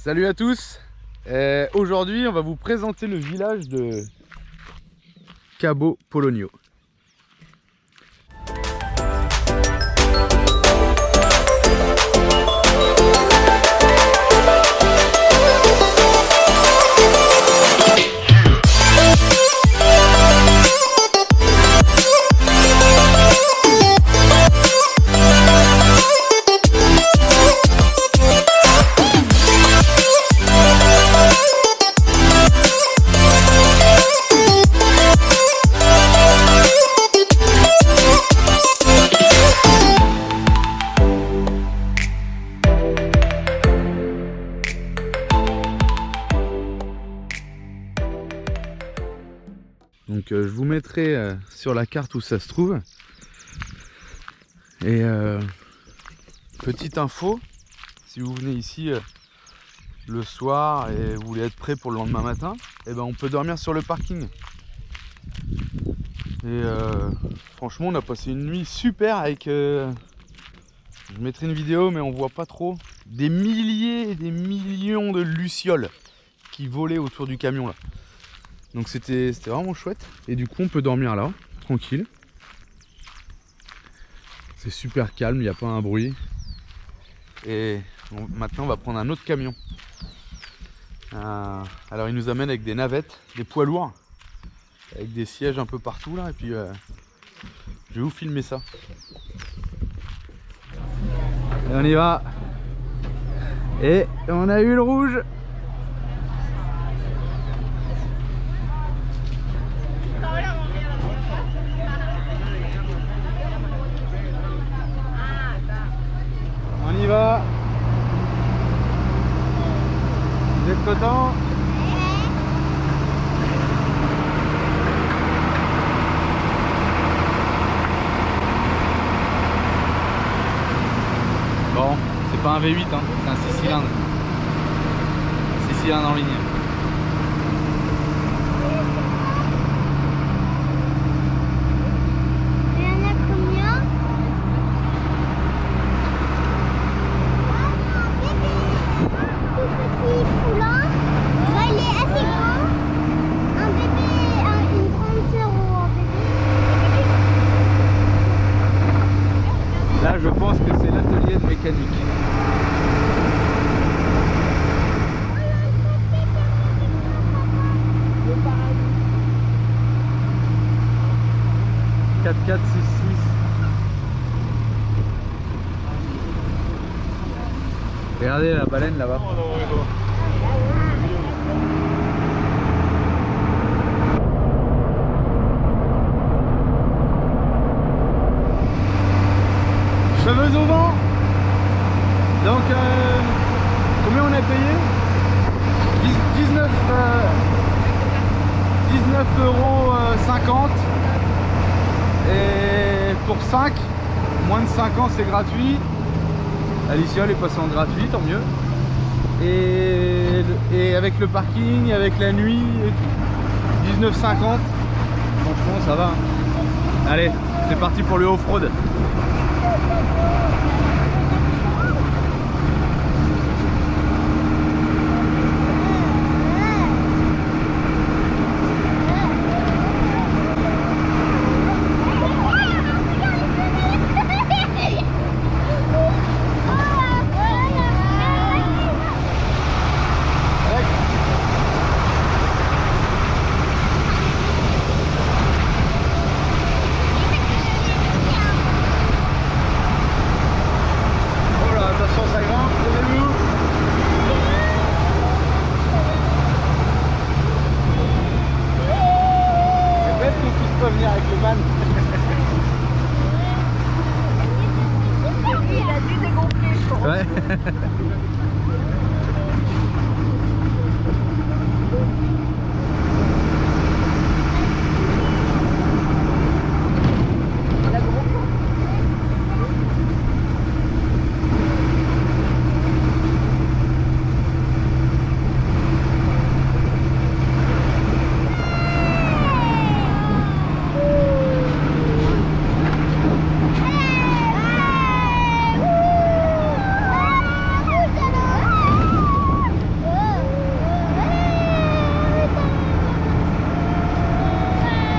Salut à tous. Aujourd'hui on va vous présenter le village de Cabo Polonio. Donc je vous mettrai sur la carte où ça se trouve. Et petite info, si vous venez ici le soir et vous voulez être prêt pour le lendemain matin, et ben on peut dormir sur le parking. Et franchement on a passé une nuit super avec, je mettrai une vidéo mais on voit pas trop, des milliers et des millions de lucioles qui volaient autour du camion là. Donc c'était vraiment chouette. Et du coup on peut dormir là, tranquille. C'est super calme, il n'y a pas un bruit. Et maintenant on va prendre un autre camion. Alors il nous amène avec des navettes, des poids lourds, avec des sièges un peu partout là. Et puis je vais vous filmer ça. Et on y va. Et on a eu le rouge. On y va. Vous êtes contents? Bon, c'est pas un V8, hein, c'est un 6 cylindres. 6 cylindres en ligne. Là, je pense que c'est l'atelier de mécanique. « 4466 ». Regardez la baleine là-bas. Cheveuse au vent. Donc combien on a payé? 19,50 € et pour 5, moins de 5 ans c'est gratuit. Alicia elle est passée en gratuit, tant mieux. Et avec le parking, avec la nuit et tout, 19,50 €. Franchement ça va. Allez, c'est parti pour le off-road. Venir avec le van. Il a dû dégonfler, je pense. Ouais.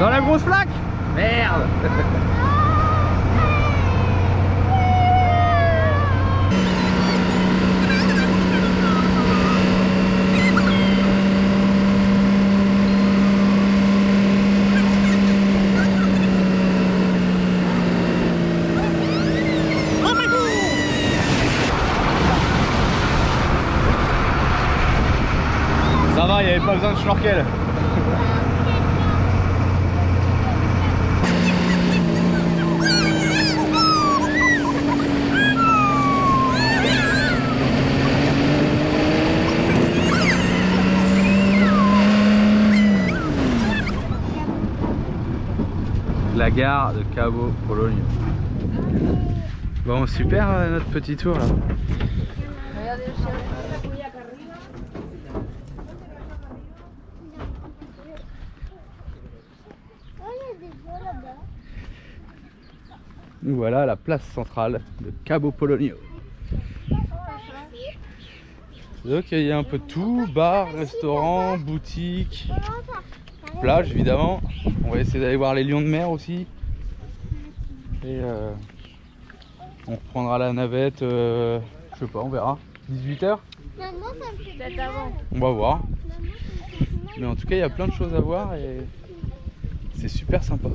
Dans la grosse flaque? Merde. Ça va, il n'y avait pas besoin de schnorkel. La gare de Cabo Polonio. Bon, super notre petit tour là. Nous voilà à la place centrale de Cabo Polonio. Donc il y a un peu de tout, bar, restaurant, boutique, plage évidemment. On va essayer d'aller voir les lions de mer aussi. Et on reprendra la navette, je sais pas, on verra. 18 h. On va voir. Mais en tout cas il y a plein de choses à voir et c'est super sympa.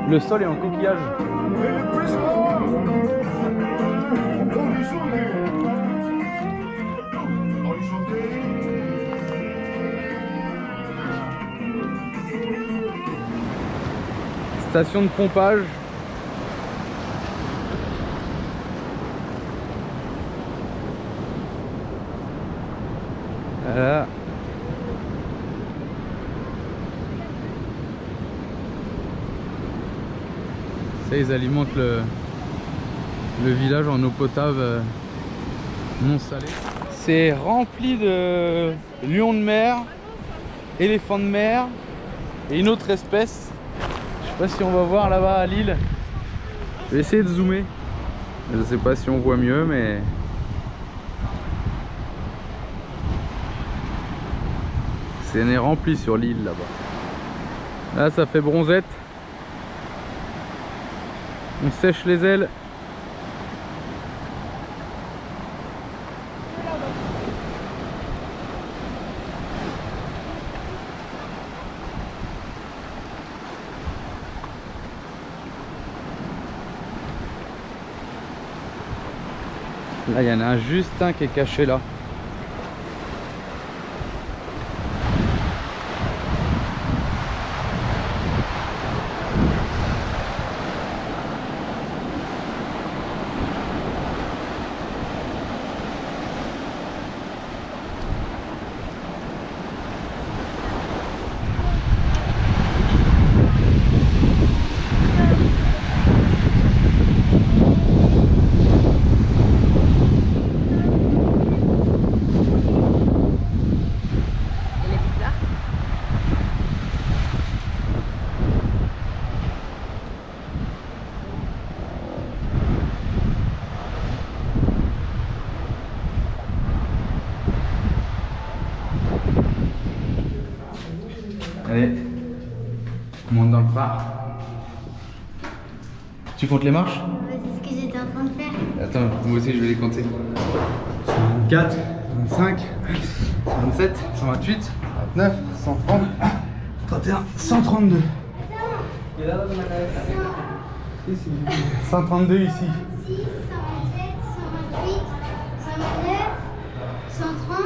Le sol est en coquillage. Station de pompage. Voilà. Ça, ils alimentent le village en eau potable non salée. C'est rempli de lions de mer, éléphants de mer et une autre espèce. Je sais pas si on va voir là-bas à l'île. Je vais essayer de zoomer. Je sais pas si on voit mieux, mais c'est rempli sur l'île là-bas. Là, ça fait bronzette. On sèche les ailes. Là, il y en a juste un qui est caché là. Allez, on monte dans le phare. Tu comptes les marches? C'est ce que j'étais en train de faire. Attends, moi aussi je vais les compter. 124, 125, 127, 128, 129, 130, 131, 132. 132 ici. 126, 127, 128, 129, 130,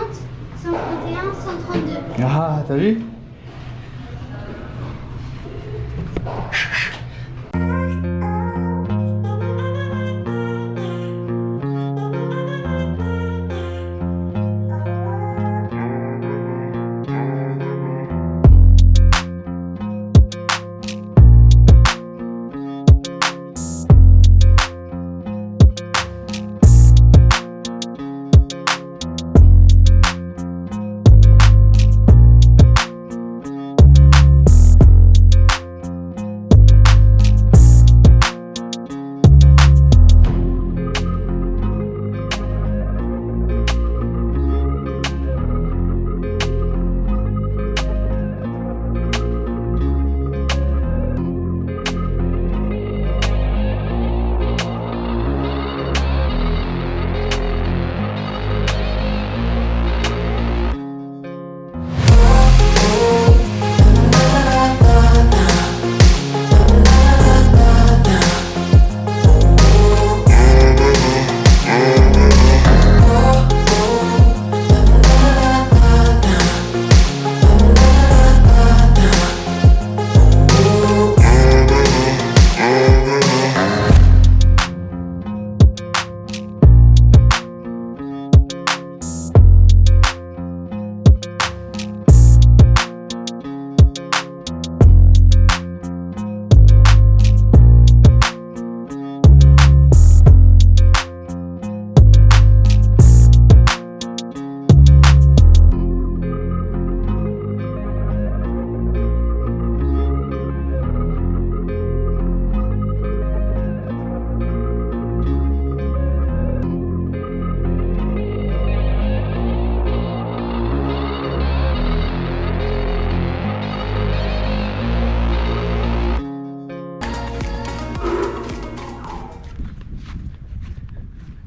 131, 132. Ah, t'as vu?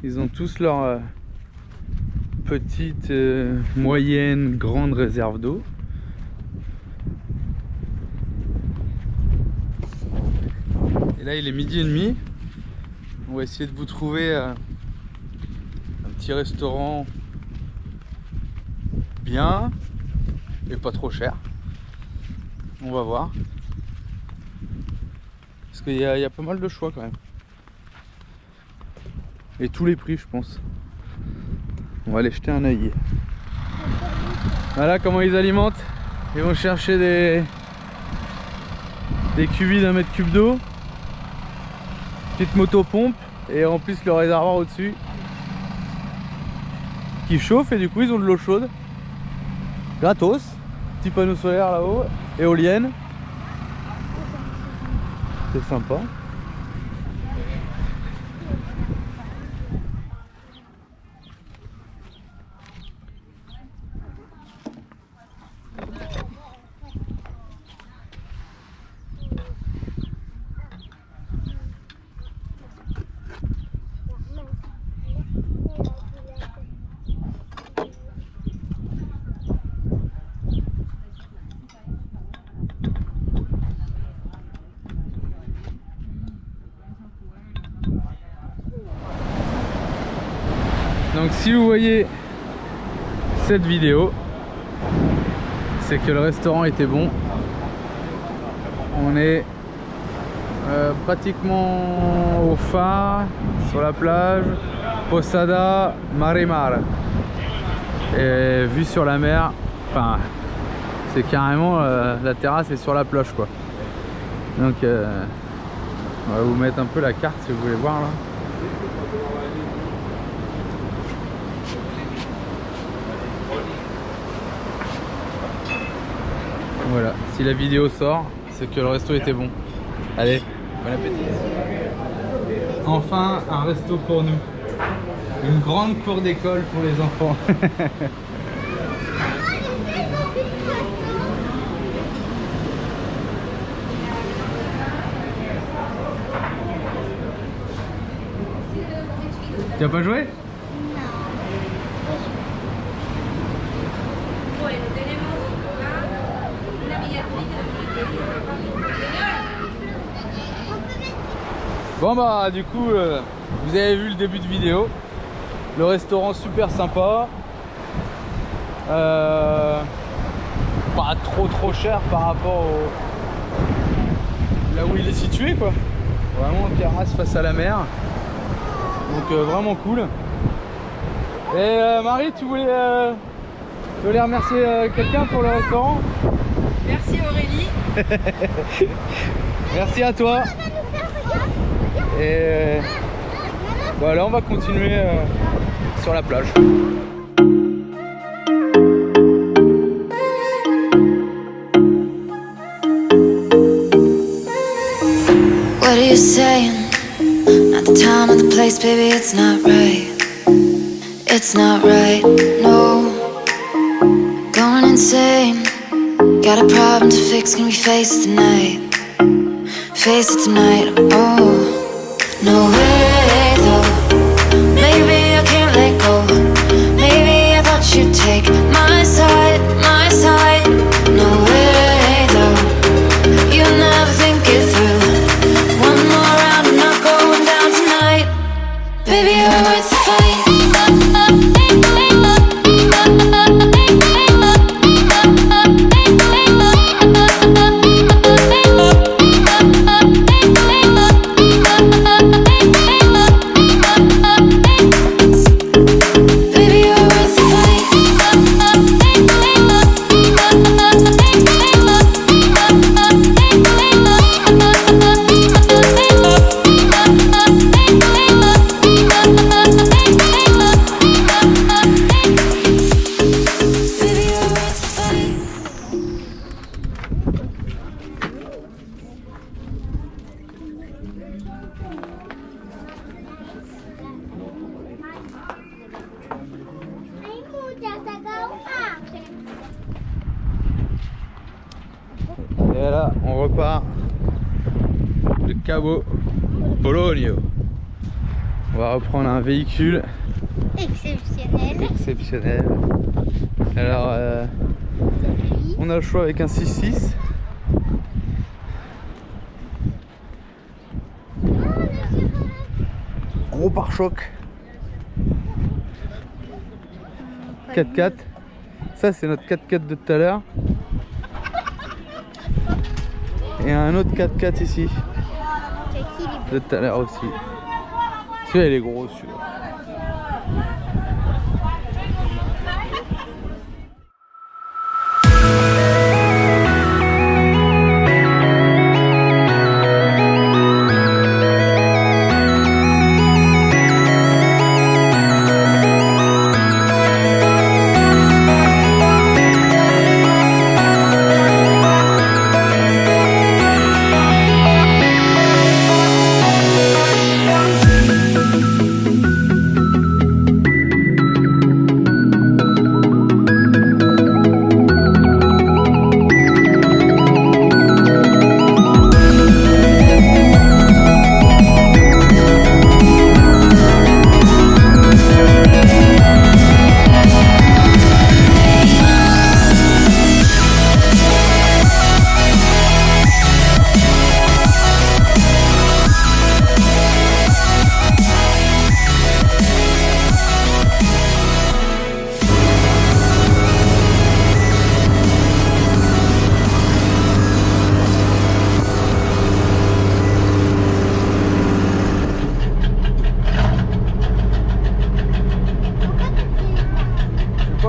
Ils ont tous leur petite, moyenne, grande réserve d'eau. Et là il est 12h30. On va essayer de vous trouver un petit restaurant bien et pas trop cher. On va voir. Parce qu'il y a pas mal de choix quand même. Et tous les prix je pense. On va aller jeter un œil. Voilà comment ils alimentent. Ils vont chercher des cubis d'1 mètre cube d'eau. Petite moto-pompe. Et en plus le réservoir au-dessus qui chauffe et du coup ils ont de l'eau chaude. Gratos. Petit panneau solaire là-haut. Éolienne. C'est sympa. Donc si vous voyez cette vidéo, c'est que le restaurant était bon. On est pratiquement au phare, sur la plage, Posada Marimar. Et vue sur la mer, enfin c'est carrément la terrasse est sur la plage quoi. Donc on va vous mettre un peu la carte si vous voulez voir là. Voilà, si la vidéo sort, c'est que le resto était bon. Allez, bon appétit. Enfin, un resto pour nous. Une grande cour d'école pour les enfants. Tu as pas joué? Bon bah du coup vous avez vu le début de vidéo. Le restaurant super sympa, pas trop cher par rapport là où il est situé quoi. Vraiment terrasse face à la mer. Donc vraiment cool. Et Marie, tu voulais remercier quelqu'un pour le restaurant? Merci Aurélie. Merci à toi. Et voilà, on va continuer sur la plage. What are you saying? Not the time or the place, baby, it's not right. It's not right, no. Going insane. Got a problem to fix, can we face it tonight? Face it tonight, oh. No way though, maybe I can't let go. Maybe I thought you'd take my side, my side. No way though, you never think it through. One more round, I'm not going down tonight. Baby, you're worth the fight. Et là, on repart de Cabo Polonio. On va reprendre un véhicule Exceptionnel. exceptionnel. Alors, on a le choix avec un 6.6. Gros pare-choc. 4x4. Ça, c'est notre 4x4 de tout à l'heure. Et un autre 4x4 ici. De tout à l'heure aussi. Celui-là, il est gros, celui-là.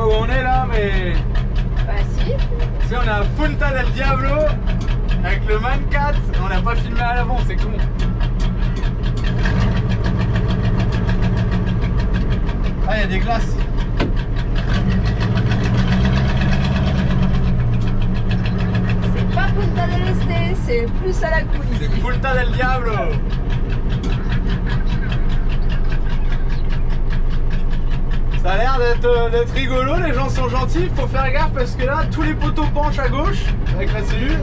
On est à Punta del Diablo avec le Man 4, on n'a pas filmé à l'avant, c'est con. Ah, il y a des glaces. C'est pas Punta del Este, c'est plus à la cool ici. C'est Punta del Diablo. Ça a l'air d'être rigolo, les gens sont gentils, faut faire gaffe parce que là, tous les poteaux penchent à gauche avec la cellule.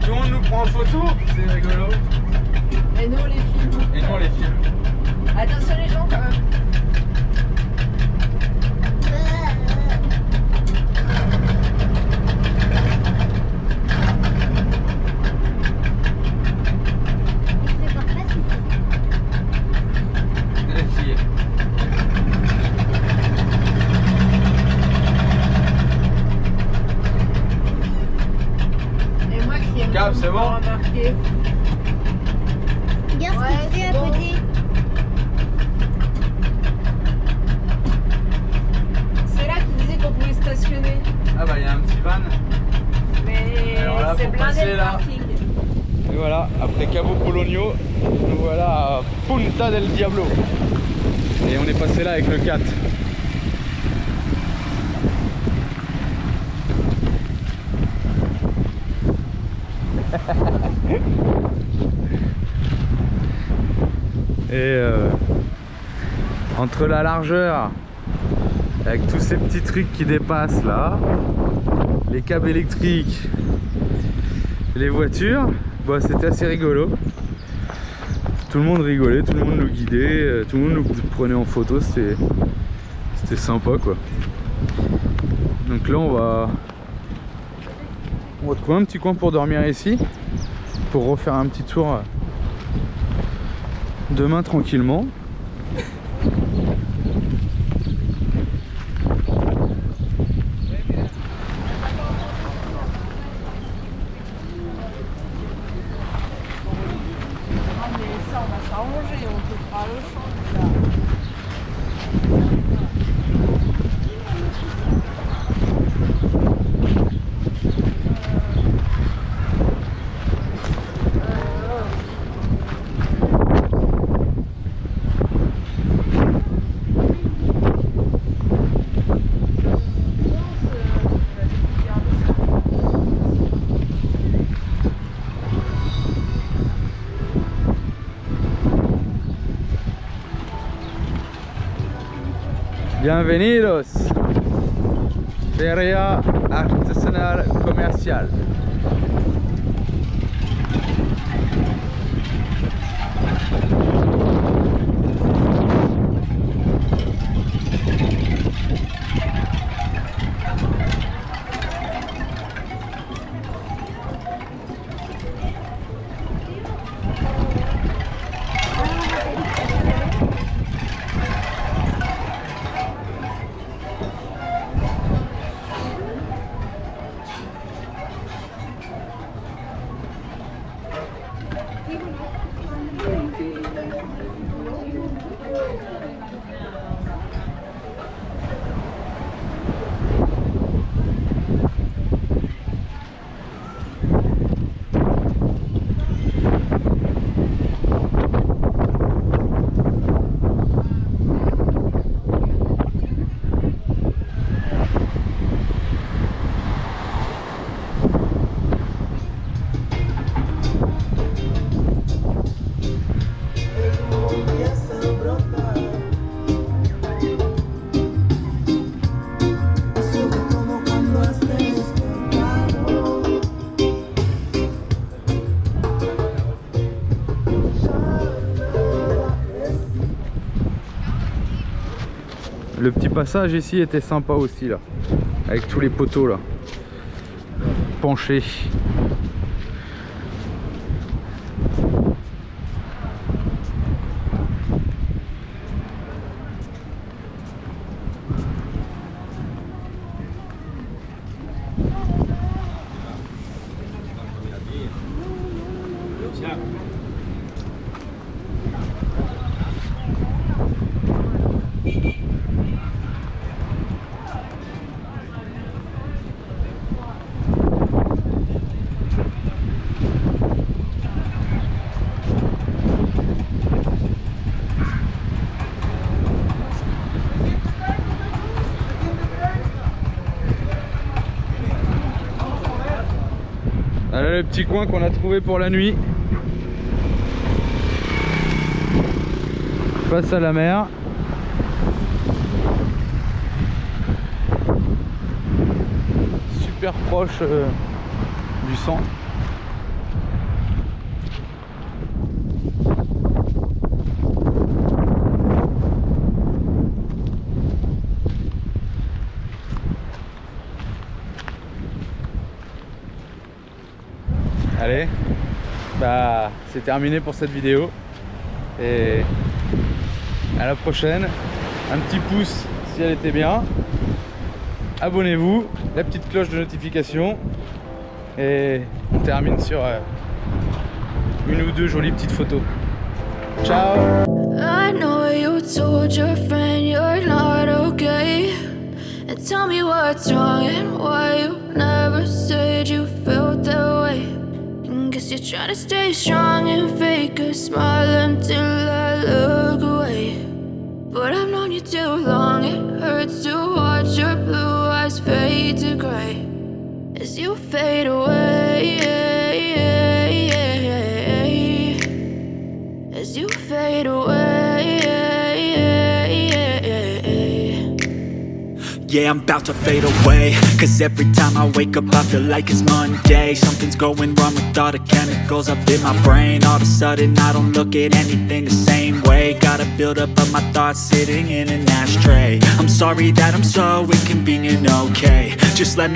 Tout le monde nous prend en photo, c'est rigolo. Et nous on les filme. Et nous on les filme. Attention les gens quand même. Et moi qui aime Cap, c'est bon. remarquer. Regarde ce qu'il fait à bon. côté. C'est là qu'il disait qu'on pouvait stationner. Ah bah il y a un petit van. Mais Alors là, c'est faut blindé passer le là. parking. Et voilà, après Cabo Polonio, nous voilà à Punta del Diablo. Et on est passé là avec le 4. Et entre la largeur, avec tous ces petits trucs qui dépassent là, les câbles électriques, les voitures, bah, c'était assez rigolo. Tout le monde rigolait, tout le monde nous guidait, tout le monde nous prenait en photo, c'était sympa quoi. Donc là on va trouver un petit coin pour dormir ici, pour refaire un petit tour demain tranquillement. Ah mais ça on va s'arranger, on peut faire le champ. Bienvenidos. Feria Artesanal Comercial. Le petit passage ici était sympa aussi là, avec tous les poteaux là, penchés. Voilà le petit coin qu'on a trouvé pour la nuit. Face à la mer. Super proche du centre. Allez, bah c'est terminé pour cette vidéo et à la prochaine. Un petit pouce si elle était bien, abonnez-vous, la petite cloche de notification et on termine sur une ou deux jolies petites photos. Ciao. I know you told your friend you're not okay, and tell me what's wrong and why you never said you felt that way. Guess you're trying to stay strong and fake a smile until I look away. But I've known you too long, it hurts to watch your blue eyes fade to gray as you fade away, as you fade away. Yeah, I'm about to fade away, cause every time I wake up I feel like it's Monday. Something's going wrong with all the chemicals up in my brain. All of a sudden I don't look at anything the same way. Gotta build up of my thoughts sitting in an ashtray. I'm sorry that I'm so inconvenient, okay. Just let me